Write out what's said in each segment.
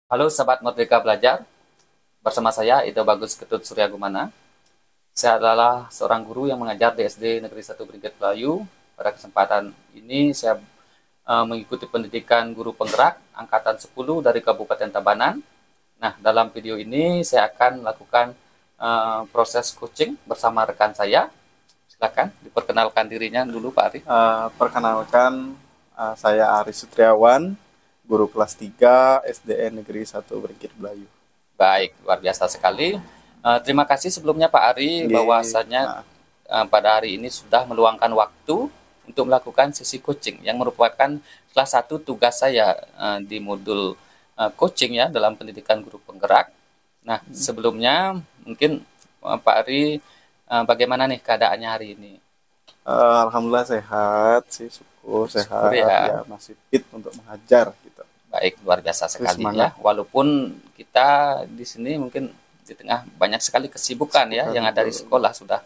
Halo sahabat Merdeka Belajar, bersama saya Ida Bagus Ketut Surya Gumana. Saya adalah seorang guru yang mengajar di SD Negeri 1 Bringkit Melayu. Pada kesempatan ini saya mengikuti pendidikan guru penggerak angkatan 10 dari Kabupaten Tabanan. Nah, dalam video ini saya akan melakukan proses coaching bersama rekan saya. Silakan diperkenalkan dirinya dulu Pak Ari. Perkenalkan, saya Ari Sutriawan, guru kelas 3 SDN Negeri 1 Bringkit Melayu. Baik, luar biasa sekali. Terima kasih sebelumnya Pak Ari bahwasanya pada hari ini sudah meluangkan waktu untuk melakukan sesi coaching yang merupakan salah satu tugas saya di modul coaching ya dalam pendidikan guru penggerak. Nah, sebelumnya mungkin Pak Ari bagaimana nih keadaannya hari ini? Alhamdulillah sehat sih, syukur sehat ya, masih fit untuk mengajar gitu. Baik, luar biasa sekali ya. Walaupun kita di sini mungkin di tengah banyak sekali kesibukan ya yang ada di sekolah sudah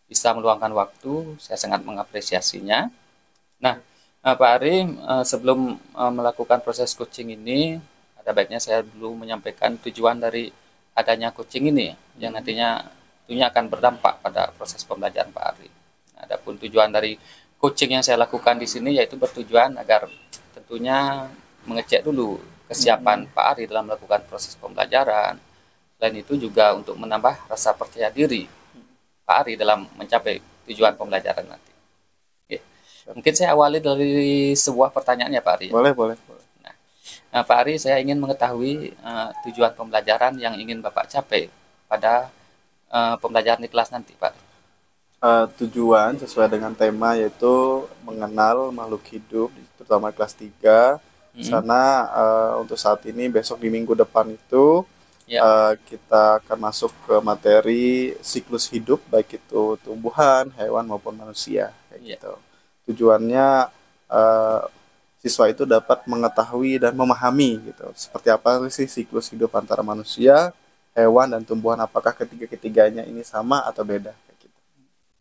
bisa meluangkan waktu, saya sangat mengapresiasinya. Nah, Pak Ari, sebelum melakukan proses coaching ini, ada baiknya saya dulu menyampaikan tujuan dari adanya coaching ini yang nantinya tentunya akan berdampak pada proses pembelajaran Pak Ari. Adapun tujuan dari coaching yang saya lakukan di sini yaitu bertujuan agar tentunya mengecek dulu kesiapan Pak Ari dalam melakukan proses pembelajaran. Selain itu juga untuk menambah rasa percaya diri Pak Ari dalam mencapai tujuan pembelajaran nanti. Oke. Mungkin saya awali dari sebuah pertanyaan ya Pak Ari. Boleh. Nah, Pak Ari, saya ingin mengetahui tujuan pembelajaran yang ingin Bapak capai pada pembelajaran di kelas nanti Pak Ari. Tujuan sesuai dengan tema yaitu mengenal makhluk hidup, terutama kelas 3. Sana untuk saat ini, besok di minggu depan itu kita akan masuk ke materi siklus hidup, baik itu tumbuhan, hewan maupun manusia kayak gitu. Tujuannya siswa itu dapat mengetahui dan memahami gitu seperti apa sih siklus hidup antara manusia, hewan dan tumbuhan, apakah ketiga-ketiganya ini sama atau beda kayak gitu.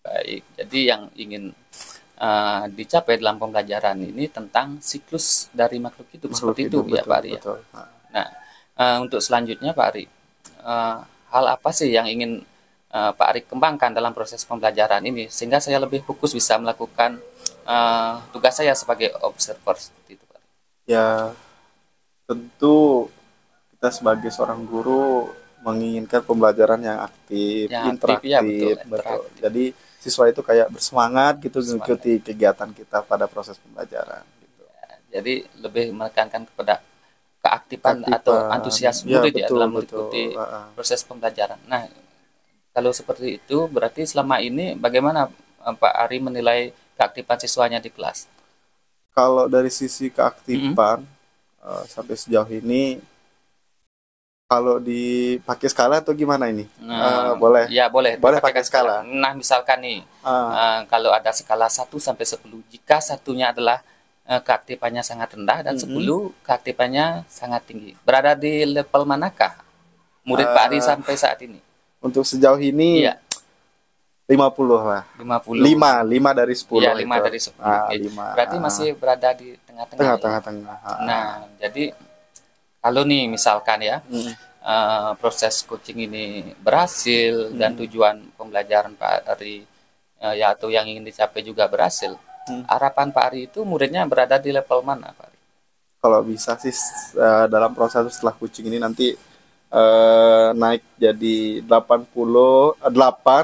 Baik, jadi yang ingin dicapai dalam pembelajaran ini tentang siklus dari makhluk hidup seperti itu ya Pak Ari. Nah, untuk selanjutnya Pak Ari, hal apa sih yang ingin Pak Ari kembangkan dalam proses pembelajaran ini sehingga saya lebih fokus bisa melakukan tugas saya sebagai observer seperti itu Pak Ari? Ya, tentu kita sebagai seorang guru menginginkan pembelajaran yang aktif, interaktif, ya, betul. Jadi siswa itu kayak bersemangat gitu mengikuti kegiatan kita pada proses pembelajaran gitu. Ya, jadi lebih menekankan kepada keaktifan atau antusias murid ya dalam mengikuti proses pembelajaran. Nah, kalau seperti itu berarti selama ini bagaimana Pak Ari menilai keaktifan siswanya di kelas? Kalau dari sisi keaktifan sampai sejauh ini, kalau dipakai skala atau gimana ini? Boleh. Ya, boleh pakai skala. Nah, misalkan nih, kalau ada skala 1 sampai 10, jika satunya adalah keaktifannya sangat rendah dan 10 keaktifannya sangat tinggi. Berada di level manakah murid Pak Ari sampai saat ini? Untuk sejauh ini 50 lah. 50. 5 dari 10. Iya, 5 dari 10. Berarti masih berada di tengah-tengah. Tengah-tengah. Nah, jadi kalau nih misalkan ya proses coaching ini berhasil dan tujuan pembelajaran Pak Ari ya atau yang ingin dicapai juga berhasil, harapan Pak Ari itu muridnya berada di level mana Pak Ari? Kalau bisa sih dalam proses setelah coaching ini nanti naik jadi 88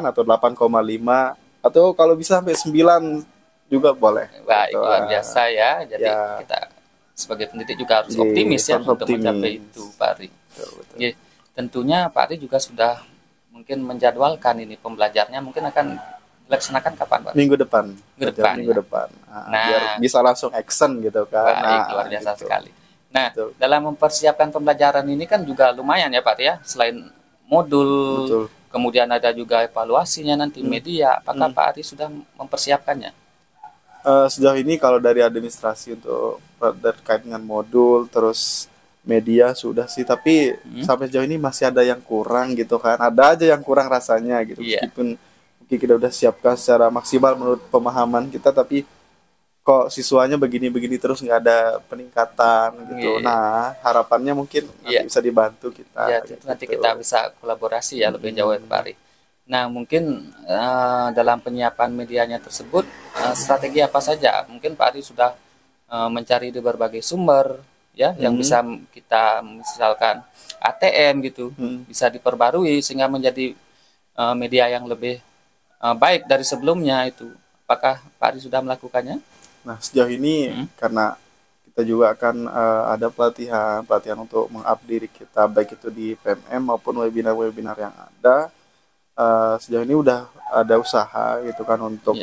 atau 8,5 atau kalau bisa sampai 9 juga boleh. Baik, luar biasa ya. Jadi kita sebagai pendidik juga harus optimis ya untuk mencapai itu Pak Ari. Betul. Ya, tentunya Pak Ari juga sudah mungkin menjadwalkan ini pembelajarannya mungkin akan dilaksanakan kapan Pak? Minggu depan. Minggu depan. Nah, biar bisa langsung action gitu kan. Baik, luar biasa sekali. Nah, dalam mempersiapkan pembelajaran ini kan juga lumayan ya Pak ya, selain modul, kemudian ada juga evaluasinya nanti media. Apakah Pak Ari sudah mempersiapkannya? Sejauh ini kalau dari administrasi untuk terkait dengan modul terus media sudah sih, tapi sampai sejauh ini masih ada yang kurang gitu kan. Ada aja yang kurang rasanya gitu. Meskipun mungkin kita udah siapkan secara maksimal menurut pemahaman kita, tapi kok siswanya begini-begini terus nggak ada peningkatan gitu. Nah, harapannya mungkin nanti bisa dibantu kita. Ya, tentu nanti kita bisa kolaborasi ya lebih jauh Pak Ari. Nah, mungkin dalam penyiapan medianya tersebut strategi apa saja? Mungkin Pak Ari sudah mencari di berbagai sumber ya yang bisa kita misalkan ATM gitu bisa diperbarui sehingga menjadi media yang lebih baik dari sebelumnya itu. Apakah Pak Ari sudah melakukannya? Nah, sejauh ini karena kita juga akan ada pelatihan untuk meng-up diri kita baik itu di PMM maupun webinar-webinar yang ada. Sejauh ini udah ada usaha gitu kan untuk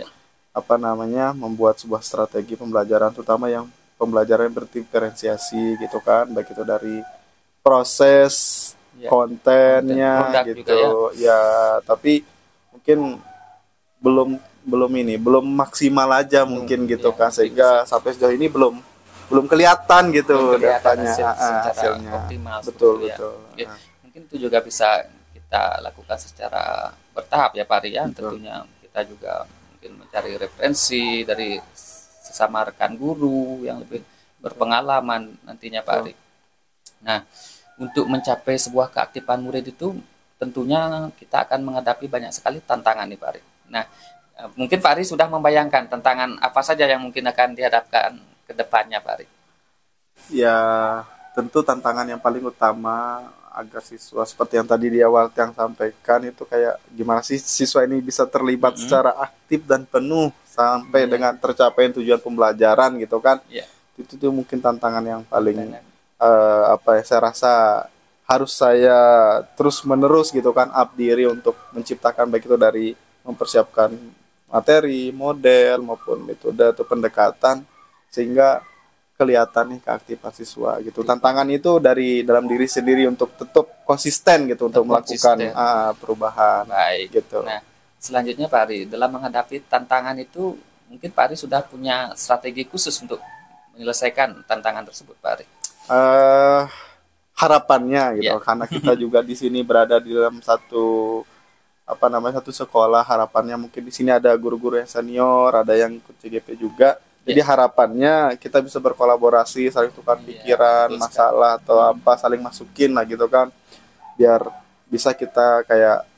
membuat sebuah strategi pembelajaran, terutama yang pembelajaran berdiferensiasi gitu kan, baik itu dari proses kontennya gitu ya, tapi mungkin belum maksimal aja mungkin gitu kan, sehingga sampai sejauh ini belum kelihatan gitu datanya hasilnya optimal, betul. Nah. Mungkin itu juga bisa kita lakukan secara bertahap ya Pak Ari ya. Tentunya kita juga mungkin mencari referensi dari sesama rekan guru yang lebih berpengalaman nantinya Pak Ari. Nah, untuk mencapai sebuah keaktifan murid itu tentunya kita akan menghadapi banyak sekali tantangan nih Pak Ari. Nah, mungkin Pak Ari sudah membayangkan tantangan apa saja yang mungkin akan dihadapkan ke depannya Pak Ari? Ya, tentu tantangan yang paling utama agar siswa seperti yang tadi di awal yang sampaikan itu kayak gimana sih siswa ini bisa terlibat secara aktif dan penuh sampai dengan tercapai tujuan pembelajaran gitu kan. Itu tuh mungkin tantangan yang paling saya rasa harus saya terus menerus gitu kan up diri untuk menciptakan baik itu dari mempersiapkan materi, model maupun metode atau pendekatan sehingga kelihatan nih keaktifan siswa gitu. Tantangan itu dari dalam diri sendiri untuk tetap konsisten gitu untuk melakukan perubahan. Baik gitu. Nah, selanjutnya Pak Ari, dalam menghadapi tantangan itu mungkin Pak Ari sudah punya strategi khusus untuk menyelesaikan tantangan tersebut Pak Ari? Harapannya gitu karena kita juga di sini berada di dalam satu sekolah, harapannya mungkin di sini ada guru-guru yang senior, ada yang ikut CGP juga. Jadi harapannya kita bisa berkolaborasi, saling tukar pikiran, masalah atau apa, saling masukin lah gitu kan. Biar bisa kita kayak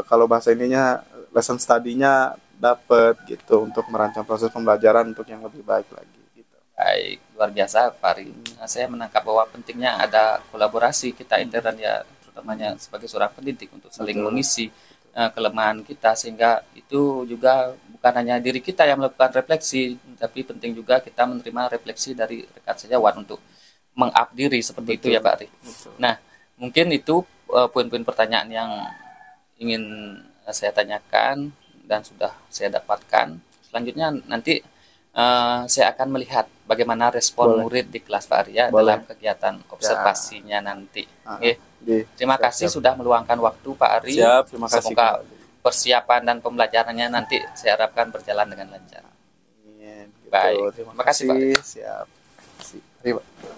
kalau bahasa ininya lesson study-nya dapet gitu untuk merancang proses pembelajaran untuk yang lebih baik lagi gitu. Baik, luar biasa Pak Ari. Nah, saya menangkap bahwa pentingnya ada kolaborasi kita intern ya, terutamanya sebagai seorang pendidik untuk saling mengisi kelemahan kita, sehingga itu juga bukan hanya diri kita yang melakukan refleksi, tapi penting juga kita menerima refleksi dari rekan sejawat untuk meng-up diri seperti itu ya Pak Ari. Nah, mungkin itu poin-poin pertanyaan yang ingin saya tanyakan dan sudah saya dapatkan. Selanjutnya nanti saya akan melihat bagaimana respon murid di kelas Pak Ari ya dalam kegiatan observasinya nanti. Terima kasih sudah meluangkan waktu Pak Ari. Terima kasih. Semoga persiapan dan pembelajarannya nanti saya harapkan berjalan dengan lancar. Gitu. Baik, terima kasih Pak Ari. Siap. Terima kasih.